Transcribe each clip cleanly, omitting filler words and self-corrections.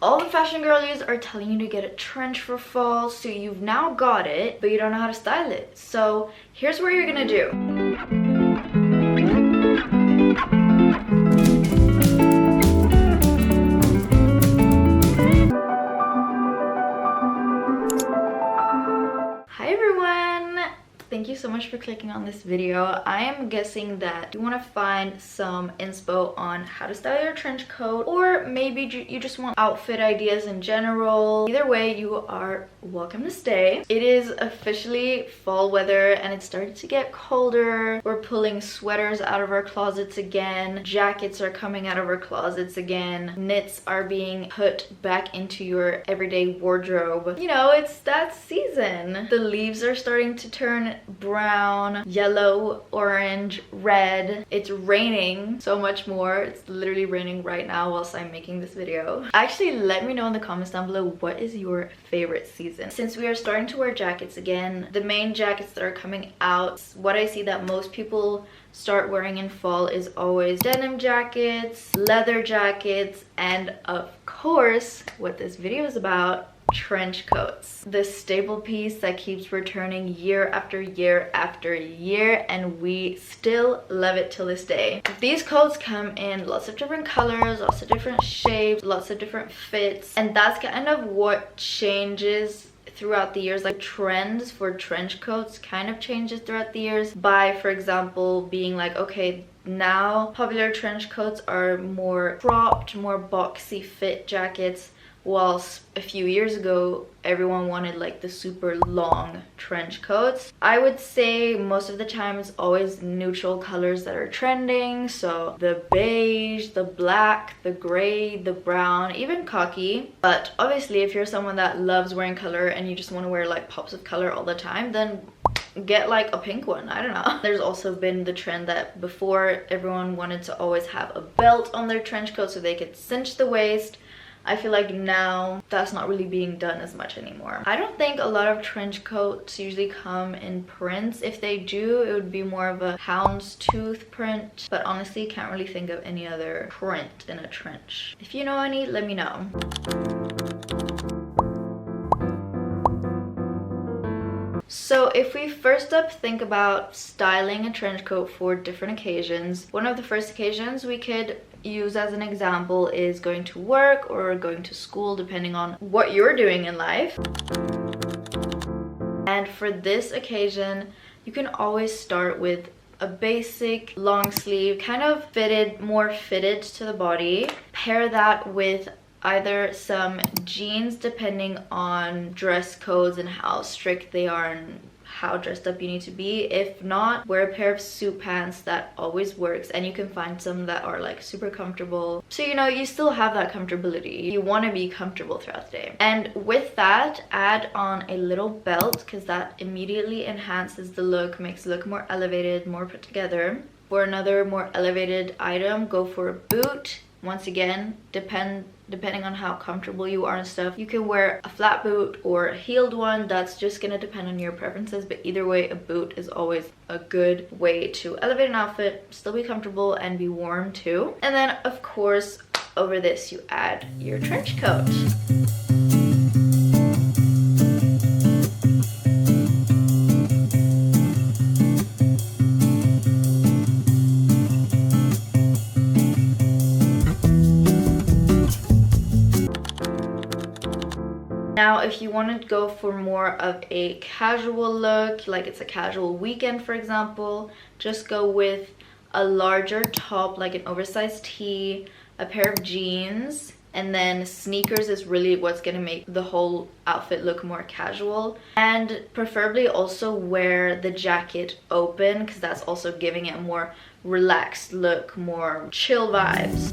All the fashion girlies are telling you to get a trench for fall, so you've now got it, but you don't know how to style it. So here's what you're gonna do. Hi everyone! Thank you so much for clicking on this video. I am guessing that you want to find some inspo on how to style your trench coat, or maybe you just want outfit ideas in general. Either way, you are welcome to stay. It is officially fall weather and it's starting to get colder. We're pulling sweaters out of our closets again. Jackets are coming out of our closets again. Knits are being put back into your everyday wardrobe. You know, it's that season. The leaves are starting to turn brown, yellow, orange, red. It's raining so much more. It's literally raining right now whilst I'm making this video. Actually, let me know in the comments down below, what is your favorite season? Since we are starting to wear jackets again, the main jackets that are coming out, what I see that most people start wearing in fall is always denim jackets, leather jackets, and of course, what this video is about, trench coats. The staple piece that keeps returning year after year after year, and we still love it till this day. These coats come in lots of different colors, lots of different shapes, lots of different fits, and that's kind of what changes throughout the years. Like, trends for trench coats kind of changes throughout the years by, for example, being like, okay, now popular trench coats are more cropped, more boxy fit jackets, whilst a few years ago everyone wanted like the super long trench coats. I would say most of the time it's always neutral colors that are trending, so the beige, the black, the gray, the brown, even khaki. But obviously if you're someone that loves wearing color and you just want to wear like pops of color all the time, then get like a pink one. I don't know. There's also been the trend that before everyone wanted to always have a belt on their trench coat so they could cinch the waist. I feel like now that's not really being done as much anymore. I don't think a lot of trench coats usually come in prints. If they do, it would be more of a houndstooth print, but honestly can't really think of any other print in a trench. If you know any, let me know. So if we first up think about styling a trench coat for different occasions, one of the first occasions we could use as an example is going to work or going to school, depending on what you're doing in life. And for this occasion, you can always start with a basic long sleeve, kind of fitted, more fitted to the body. Pair that with either some jeans, depending on dress codes and how strict they are and how dressed up you need to be. If not, wear a pair of suit pants. That always works, and you can find some that are like super comfortable, so you know you still have that comfortability. You want to be comfortable throughout the day. And with that, add on a little belt, because that immediately enhances the look, makes it look more elevated, more put together. For another more elevated item, go for a boot. Once again, depending on how comfortable you are and stuff, you can wear a flat boot or a heeled one. That's just gonna depend on your preferences, but either way, a boot is always a good way to elevate an outfit, still be comfortable and be warm too. And then of course, over this you add your trench coat. Now, if you want to go for more of a casual look, like it's a casual weekend, for example, just go with a larger top, like an oversized tee, a pair of jeans, and then sneakers is really what's going to make the whole outfit look more casual. And preferably also wear the jacket open, because that's also giving it a more relaxed look, more chill vibes.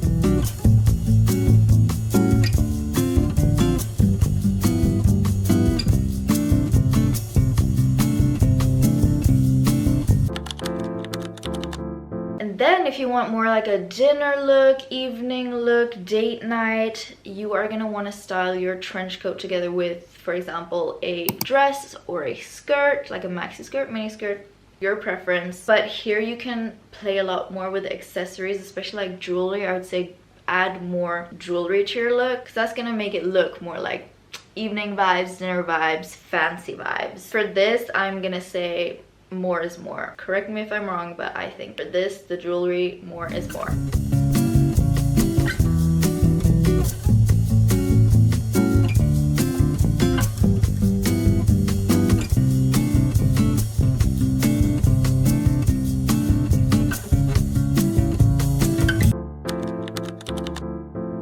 Then if you want more like a dinner look, evening look, date night, you are going to want to style your trench coat together with, for example, a dress or a skirt, like a maxi skirt, mini skirt, your preference. But here you can play a lot more with accessories, especially like jewelry. I would say add more jewelry to your look, because that's gonna make it look more like evening vibes, dinner vibes, fancy vibes. For this, I'm gonna say more is more. Correct me if I'm wrong, but I think for this, the jewelry, more is more.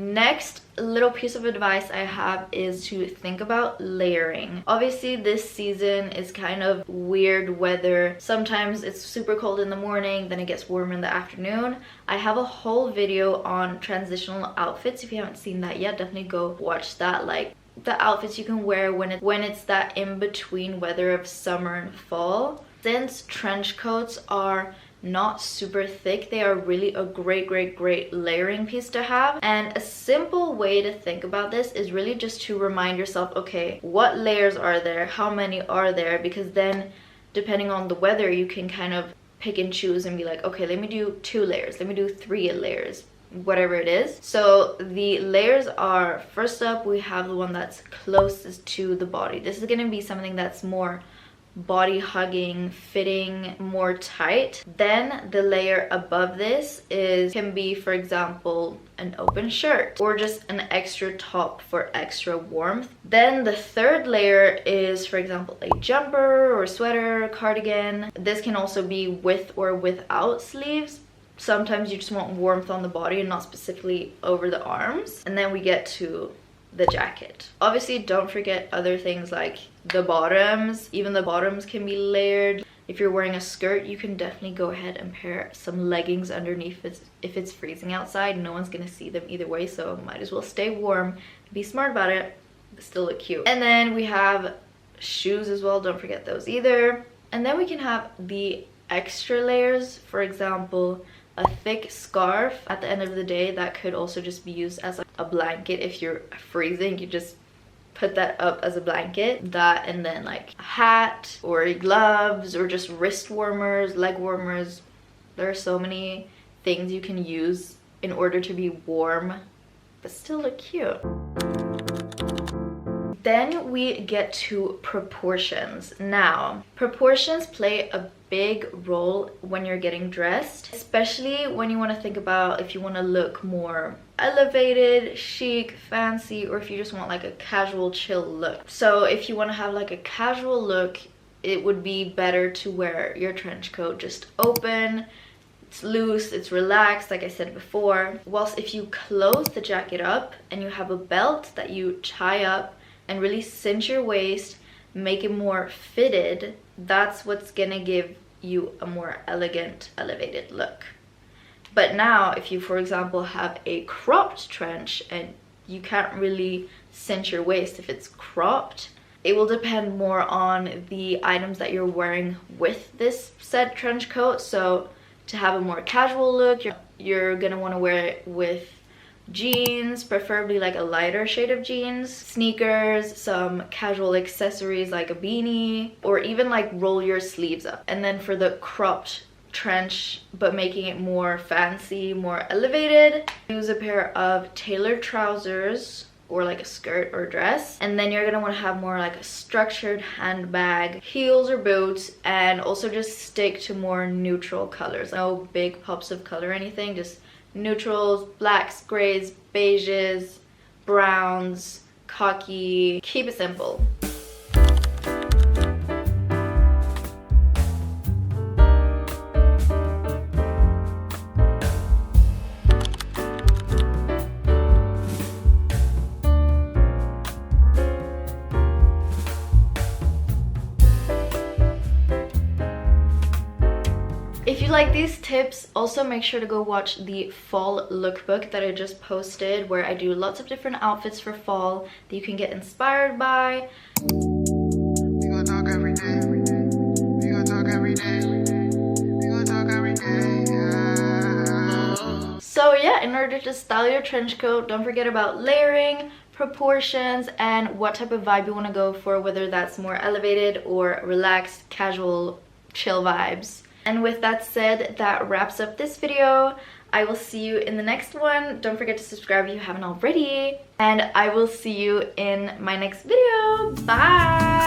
Next little piece of advice I have is to think about layering. Obviously this season is kind of weird weather. Sometimes it's super cold in the morning, then it gets warm in the afternoon. I have a whole video on transitional outfits. If you haven't seen that yet, definitely go watch that. Like the outfits you can wear when it's that in-between weather of summer and fall. Since trench coats are not super thick, they are really a great layering piece to have. And a simple way to think about this is really just to remind yourself, okay, what layers are there, how many are there, because then depending on the weather you can kind of pick and choose and be like, okay, let me do 2 layers, let me do 3 layers, whatever it is. So the layers are, first up we have the one that's closest to the body. This is going to be something that's more body hugging, fitting more tight. Then the layer above this can be, for example, an open shirt or just an extra top for extra warmth. Then the third layer is, for example, a jumper or sweater, cardigan. This can also be with or without sleeves. Sometimes you just want warmth on the body and not specifically over the arms. And then we get to the jacket. Obviously don't forget other things like the bottoms. Even the bottoms can be layered. If you're wearing a skirt, you can definitely go ahead and pair some leggings underneath if it's freezing outside. No one's gonna see them either way, so might as well stay warm, be smart about it, but still look cute. And then we have shoes as well, don't forget those either. And then we can have the extra layers, for example, a thick scarf. At the end of the day, that could also just be used as a blanket. If you're freezing, you just put that up as a blanket. That, and then like a hat or gloves or just wrist warmers, leg warmers. There are so many things you can use in order to be warm but still look cute. Then we get to proportions. Now, proportions play a big role when you're getting dressed, especially when you want to think about if you want to look more elevated, chic, fancy, or if you just want like a casual, chill look. So if you want to have like a casual look, it would be better to wear your trench coat just open. It's loose, it's relaxed, like I said before. Whilst if you close the jacket up and you have a belt that you tie up and really cinch your waist, make it more fitted, that's what's gonna give you a more elegant, elevated look. But now if you, for example, have a cropped trench and you can't really cinch your waist if it's cropped, it will depend more on the items that you're wearing with this said trench coat. So to have a more casual look, you're gonna want to wear it with jeans, preferably like a lighter shade of jeans, sneakers, some casual accessories like a beanie, or even like roll your sleeves up. And then for the cropped trench but making it more fancy, more elevated, use a pair of tailored trousers or like a skirt or dress. And then you're gonna want to have more like a structured handbag, heels or boots, and also just stick to more neutral colors. No big pops of color or anything, just neutrals, blacks, grays, beiges, browns, khaki. Keep it simple. If you like these tips, also make sure to go watch the fall lookbook that I just posted, where I do lots of different outfits for fall that you can get inspired by. We gonna talk every day. We gonna talk every day. We gonna talk every day. Yeah. So yeah, in order to style your trench coat, don't forget about layering, proportions, and what type of vibe you want to go for, whether that's more elevated or relaxed, casual, chill vibes. And with that said, that wraps up this video. I will see you in the next one. Don't forget to subscribe if you haven't already. And I will see you in my next video. Bye!